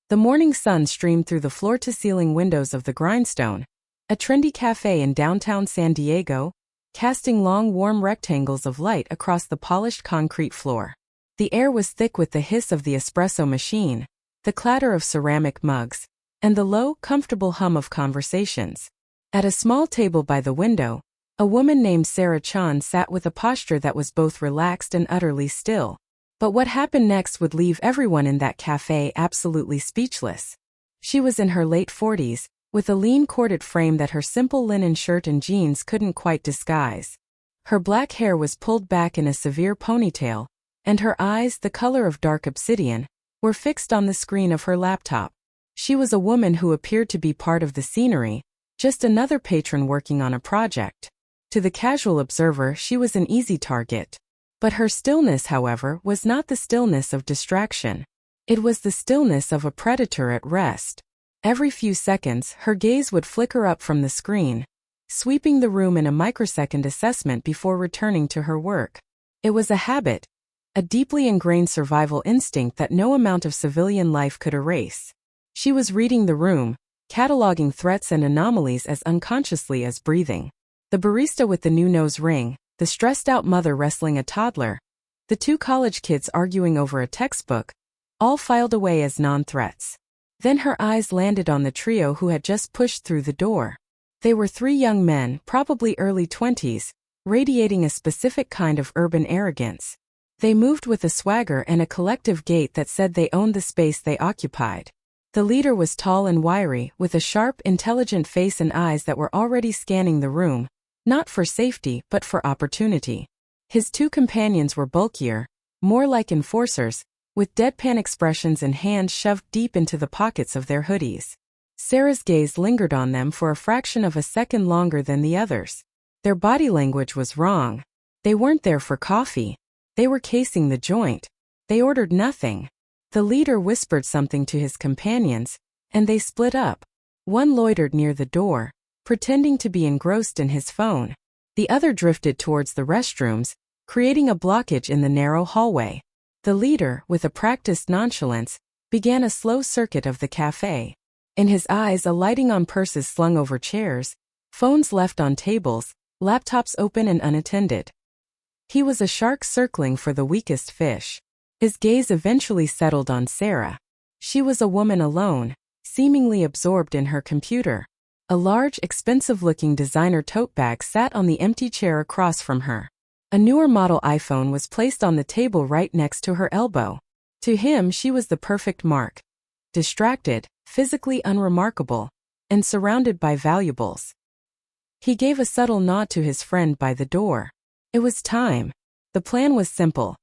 The morning sun streamed through the floor-to-ceiling windows of the Grindstone, a trendy cafe in downtown San Diego, casting long, warm rectangles of light across the polished concrete floor. The air was thick with the hiss of the espresso machine, the clatter of ceramic mugs, and the low, comfortable hum of conversations. At a small table by the window, a woman named Sarah Chen sat with a posture that was both relaxed and utterly still. But what happened next would leave everyone in that cafe absolutely speechless. She was in her late 40s, with a lean corded frame that her simple linen shirt and jeans couldn't quite disguise. Her black hair was pulled back in a severe ponytail, and her eyes, the color of dark obsidian, were fixed on the screen of her laptop. She was a woman who appeared to be part of the scenery, just another patron working on a project. To the casual observer, she was an easy target. But her stillness, however, was not the stillness of distraction. It was the stillness of a predator at rest. Every few seconds, her gaze would flicker up from the screen, sweeping the room in a microsecond assessment before returning to her work. It was a habit, a deeply ingrained survival instinct that no amount of civilian life could erase. She was reading the room, cataloging threats and anomalies as unconsciously as breathing. The barista with the new nose ring, the stressed-out mother wrestling a toddler, the two college kids arguing over a textbook, all filed away as non-threats. Then her eyes landed on the trio who had just pushed through the door. They were three young men, probably early 20s, radiating a specific kind of urban arrogance. They moved with a swagger and a collective gait that said they owned the space they occupied. The leader was tall and wiry, with a sharp, intelligent face and eyes that were already scanning the room, not for safety but for opportunity. His two companions were bulkier, more like enforcers, with deadpan expressions and hands shoved deep into the pockets of their hoodies. Sarah's gaze lingered on them for a fraction of a second longer than the others. Their body language was wrong. They weren't there for coffee. They were casing the joint. They ordered nothing. The leader whispered something to his companions, and they split up. One loitered near the door, pretending to be engrossed in his phone. The other drifted towards the restrooms, creating a blockage in the narrow hallway. The leader, with a practiced nonchalance, began a slow circuit of the cafe. In his eyes, alighting on purses slung over chairs, phones left on tables, laptops open and unattended. He was a shark circling for the weakest fish. His gaze eventually settled on Sarah. She was a woman alone, seemingly absorbed in her computer. A large, expensive-looking designer tote bag sat on the empty chair across from her. A newer model iPhone was placed on the table right next to her elbow. To him, she was the perfect mark. Distracted, physically unremarkable, and surrounded by valuables. He gave a subtle nod to his friend by the door. It was time. The plan was simple.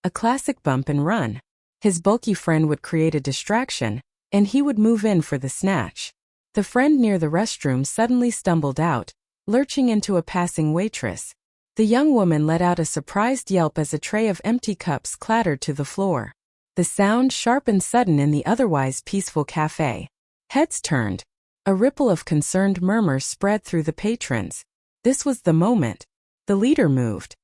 A classic bump and run. His bulky friend would create a distraction, and he would move in for the snatch. The friend near the restroom suddenly stumbled out, lurching into a passing waitress. The young woman let out a surprised yelp as a tray of empty cups clattered to the floor. The sound sharp and sudden in the otherwise peaceful cafe. Heads turned. A ripple of concerned murmurs spread through the patrons. This was the moment. The leader moved.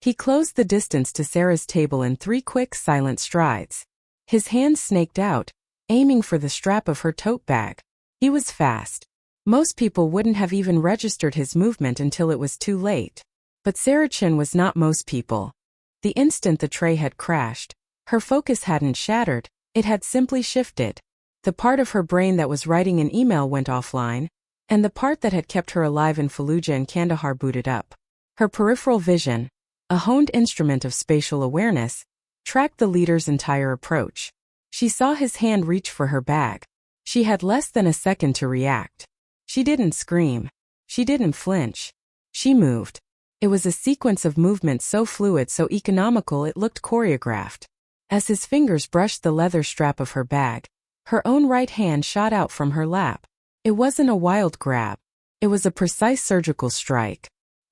He closed the distance to Sarah's table in 3 quick, silent strides. His hands snaked out, aiming for the strap of her tote bag. He was fast. Most people wouldn't have even registered his movement until it was too late. But Sarah Chen was not most people. The instant the tray had crashed, her focus hadn't shattered, it had simply shifted. The part of her brain that was writing an email went offline, and the part that had kept her alive in Fallujah and Kandahar booted up. Her peripheral vision, a honed instrument of spatial awareness, tracked the leader's entire approach. She saw his hand reach for her bag. She had less than a second to react. She didn't scream. She didn't flinch. She moved. It was a sequence of movements so fluid, so economical it looked choreographed. As his fingers brushed the leather strap of her bag, her own right hand shot out from her lap. It wasn't a wild grab. It was a precise surgical strike.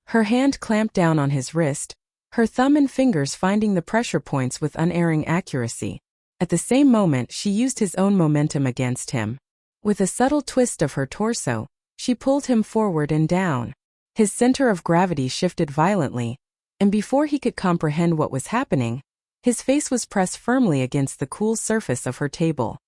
Her hand clamped down on his wrist, her thumb and fingers finding the pressure points with unerring accuracy. At the same moment, she used his own momentum against him. With a subtle twist of her torso, she pulled him forward and down. His center of gravity shifted violently, and before he could comprehend what was happening, his face was pressed firmly against the cool surface of her table.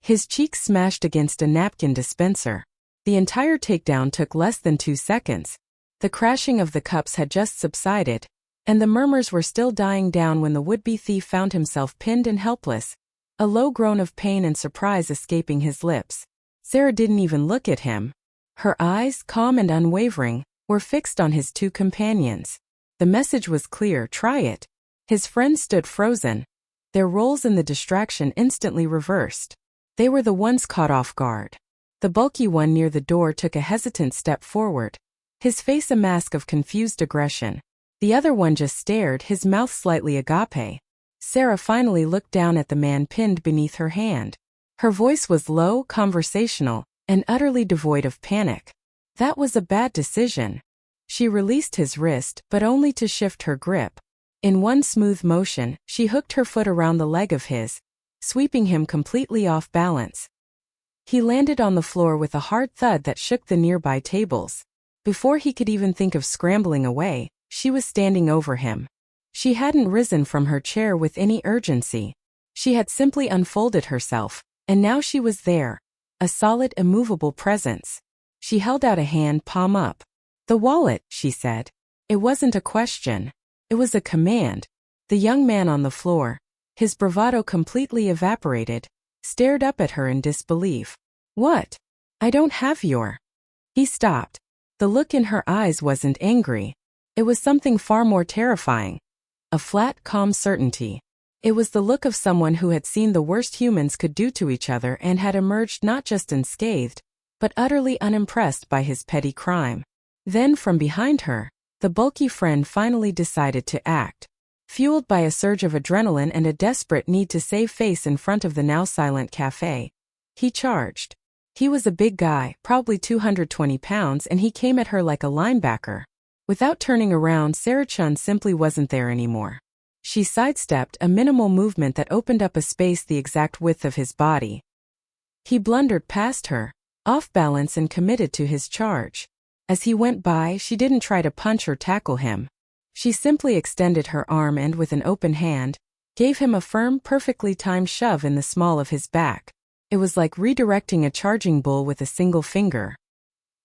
his cheeks smashed against a napkin dispenser. The entire takedown took less than 2 seconds. The crashing of the cups had just subsided, and the murmurs were still dying down when the would-be thief found himself pinned and helpless, a low groan of pain and surprise escaping his lips. Sarah didn't even look at him. Her eyes, calm and unwavering, were fixed on his two companions. The message was clear: try it. His friends stood frozen. Their roles in the distraction instantly reversed. They were the ones caught off guard. The bulky one near the door took a hesitant step forward, his face a mask of confused aggression. The other one just stared, his mouth slightly agape. Sarah finally looked down at the man pinned beneath her hand. Her voice was low, conversational, and utterly devoid of panic. That was a bad decision. She released his wrist, but only to shift her grip. In one smooth motion, she hooked her foot around the leg of his, sweeping him completely off balance. He landed on the floor with a hard thud that shook the nearby tables. Before he could even think of scrambling away, she was standing over him. She hadn't risen from her chair with any urgency. She had simply unfolded herself, and now she was there, a solid, immovable presence. She held out a hand, palm up. "The wallet," she said. It wasn't a question. It was a command. The young man on the floor, his bravado completely evaporated, stared up at her in disbelief. "What? I don't have your..." He stopped. The look in her eyes wasn't angry. It was something far more terrifying. A flat, calm certainty. It was the look of someone who had seen the worst humans could do to each other and had emerged not just unscathed, but utterly unimpressed by his petty crime. Then from behind her, the bulky friend finally decided to act. Fueled by a surge of adrenaline and a desperate need to save face in front of the now silent Café, he charged. He was a big guy, probably 220 pounds, and he came at her like a linebacker. Without turning around, Sarah Chen simply wasn't there anymore. She sidestepped, a minimal movement that opened up a space the exact width of his body. He blundered past her, off balance and committed to his charge. As he went by, she didn't try to punch or tackle him. She simply extended her arm and, with an open hand, gave him a firm, perfectly timed shove in the small of his back. It was like redirecting a charging bull with a single finger.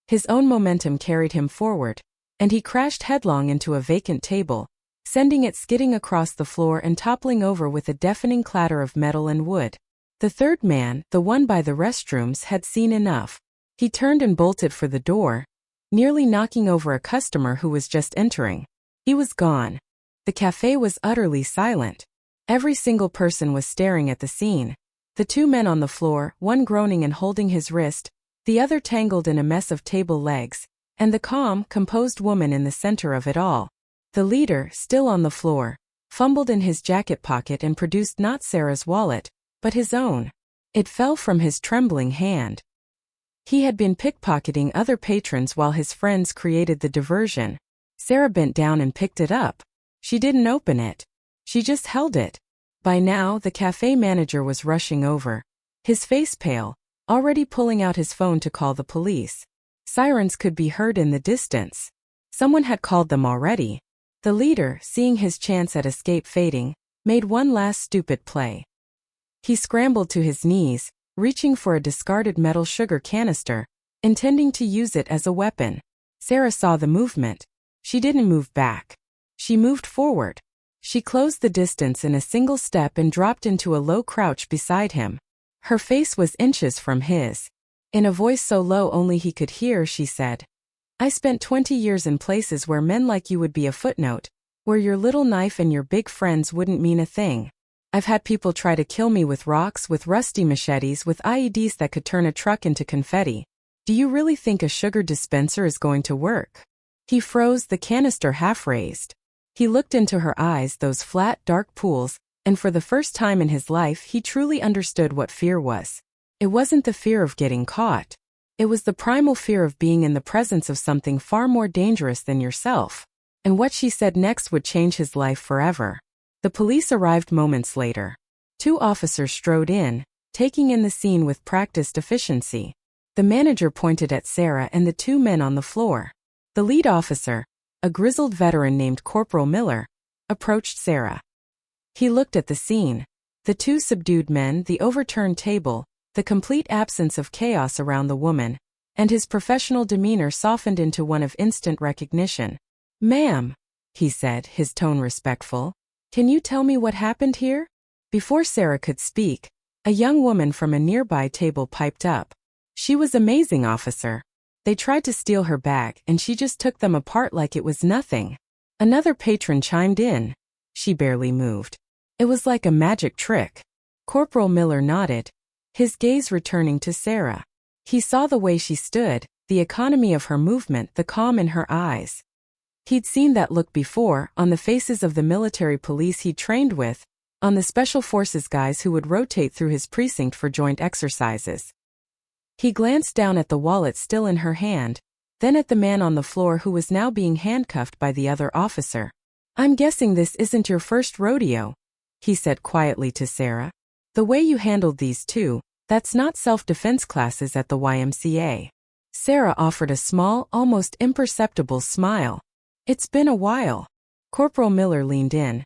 His own momentum carried him forward, and he crashed headlong into a vacant table, sending it skidding across the floor and toppling over with a deafening clatter of metal and wood. The third man, the one by the restrooms, had seen enough. He turned and bolted for the door, nearly knocking over a customer who was just entering. He was gone. The café was utterly silent. Every single person was staring at the scene. The two men on the floor, one groaning and holding his wrist, the other tangled in a mess of table legs, and the calm, composed woman in the center of it all. The leader, still on the floor, fumbled in his jacket pocket and produced not Sarah's wallet, but his own. It fell from his trembling hand. He had been pickpocketing other patrons while his friends created the diversion. Sarah bent down and picked it up. She didn't open it. She just held it. By now, the cafe manager was rushing over, his face pale, already pulling out his phone to call the police. Sirens could be heard in the distance. Someone had called them already. The leader, seeing his chance at escape fading, made one last stupid play. He scrambled to his knees, reaching for a discarded metal sugar canister, intending to use it as a weapon. Sarah saw the movement. She didn't move back. She moved forward. She closed the distance in a single step and dropped into a low crouch beside him. Her face was inches from his. In a voice so low only he could hear, she said, "I spent 20 years in places where men like you would be a footnote, where your little knife and your big friends wouldn't mean a thing. I've had people try to kill me with rocks, with rusty machetes, with IEDs that could turn a truck into confetti. Do you really think a sugar dispenser is going to work?" He froze, the canister half raised. He looked into her eyes, those flat, dark pools, and for the first time in his life he truly understood what fear was. It wasn't the fear of getting caught. It was the primal fear of being in the presence of something far more dangerous than yourself. And what she said next would change his life forever. The police arrived moments later. 2 officers strode in, taking in the scene with practiced efficiency. The manager pointed at Sarah and the 2 men on the floor. The lead officer, a grizzled veteran named Corporal Miller, approached Sarah. He looked at the scene. The 2 subdued men, the overturned table, the complete absence of chaos around the woman, and his professional demeanor softened into one of instant recognition. "Ma'am," he said, his tone respectful, "can you tell me what happened here?" Before Sarah could speak, a young woman from a nearby table piped up. "She was amazing, officer. They tried to steal her bag and she just took them apart like it was nothing." Another patron chimed in. "She barely moved. It was like a magic trick." Corporal Miller nodded, his gaze returning to Sarah. He saw the way she stood, the economy of her movement, the calm in her eyes. He'd seen that look before, on the faces of the military police he'd trained with, on the special forces guys who would rotate through his precinct for joint exercises. He glanced down at the wallet still in her hand, then at the man on the floor who was now being handcuffed by the other officer. "I'm guessing this isn't your first rodeo," he said quietly to Sarah. "The way you handled these two, that's not self-defense classes at the YMCA." Sarah offered a small, almost imperceptible smile. "It's been a while." Corporal Miller leaned in,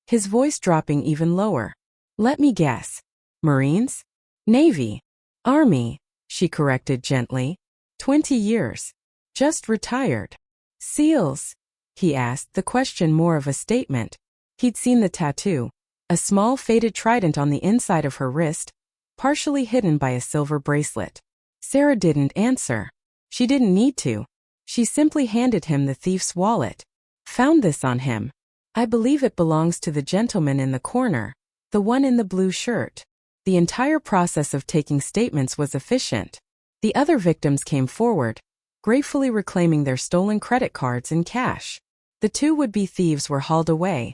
his voice dropping even lower. "Let me guess. Marines? Navy? Army?" she corrected gently. 20 years. Just retired. "SEALs?" he asked, the question more of a statement. He'd seen the tattoo, a small faded trident on the inside of her wrist, partially hidden by a silver bracelet. Sarah didn't answer. She didn't need to. She simply handed him the thief's wallet. "Found this on him. I believe it belongs to the gentleman in the corner, the one in the blue shirt." The entire process of taking statements was efficient. The other victims came forward, gratefully reclaiming their stolen credit cards and cash. The two would-be thieves were hauled away,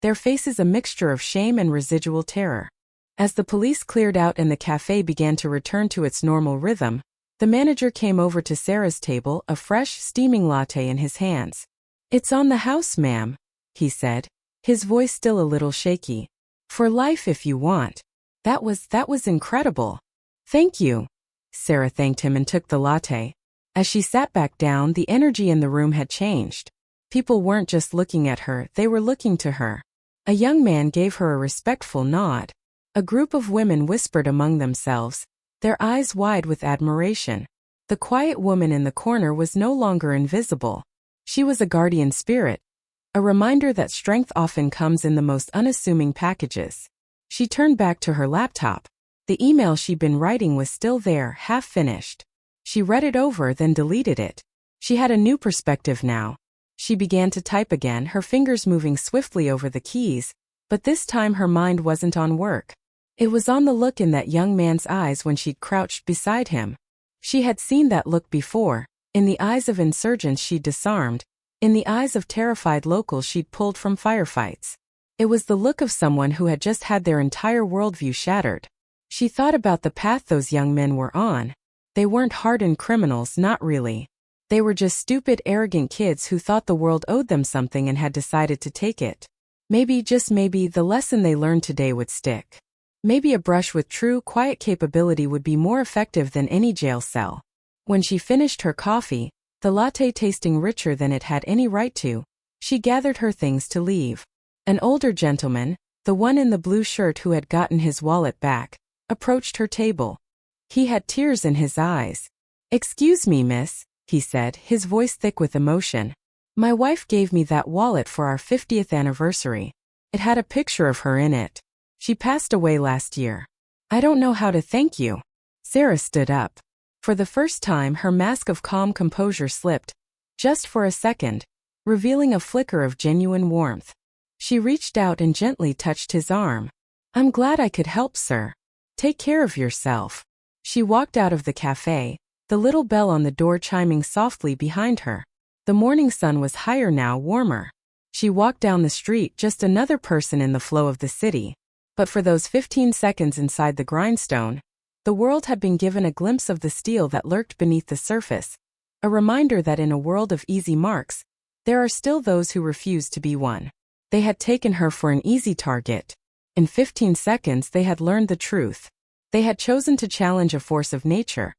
their faces a mixture of shame and residual terror. As the police cleared out and the cafe began to return to its normal rhythm, the manager came over to Sarah's table, a fresh, steaming latte in his hands. "It's on the house, ma'am," he said, his voice still a little shaky. "For life if you want." That was incredible." "Thank you." Sarah thanked him and took the latte. As she sat back down, the energy in the room had changed. People weren't just looking at her, they were looking to her. A young man gave her a respectful nod. A group of women whispered among themselves, their eyes wide with admiration. The quiet woman in the corner was no longer invisible. She was a guardian spirit, a reminder that strength often comes in the most unassuming packages. She turned back to her laptop. The email she'd been writing was still there, half finished. She read it over, then deleted it. She had a new perspective now. She began to type again, her fingers moving swiftly over the keys, but this time her mind wasn't on work. It was on the look in that young man's eyes when she'd crouched beside him. She had seen that look before, in the eyes of insurgents she'd disarmed, in the eyes of terrified locals she'd pulled from firefights. It was the look of someone who had just had their entire worldview shattered. She thought about the path those young men were on. They weren't hardened criminals, not really. They were just stupid, arrogant kids who thought the world owed them something and had decided to take it. Maybe, just maybe, the lesson they learned today would stick. Maybe a brush with true, quiet capability would be more effective than any jail cell. When she finished her coffee, the latte tasting richer than it had any right to, she gathered her things to leave. An older gentleman, the one in the blue shirt who had gotten his wallet back, approached her table. He had tears in his eyes. "Excuse me, miss," he said, his voice thick with emotion. "My wife gave me that wallet for our 50th anniversary. It had a picture of her in it. She passed away last year. I don't know how to thank you." Sarah stood up. For the first time, her mask of calm composure slipped, just for a second, revealing a flicker of genuine warmth. She reached out and gently touched his arm. "I'm glad I could help, sir. Take care of yourself." She walked out of the cafe, the little bell on the door chiming softly behind her. The morning sun was higher now, warmer. She walked down the street, just another person in the flow of the city. But for those 15 seconds inside the Grindstone, the world had been given a glimpse of the steel that lurked beneath the surface, a reminder that in a world of easy marks, there are still those who refuse to be one. They had taken her for an easy target. In 15 seconds they had learned the truth. They had chosen to challenge a force of nature,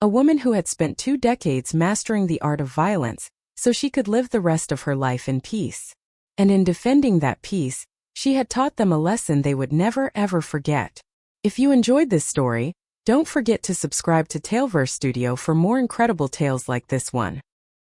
a woman who had spent 2 decades mastering the art of violence, so she could live the rest of her life in peace. And in defending that peace, she had taught them a lesson they would never ever forget. If you enjoyed this story, Don't forget to subscribe to TaleVerse Studio for more incredible tales like this one.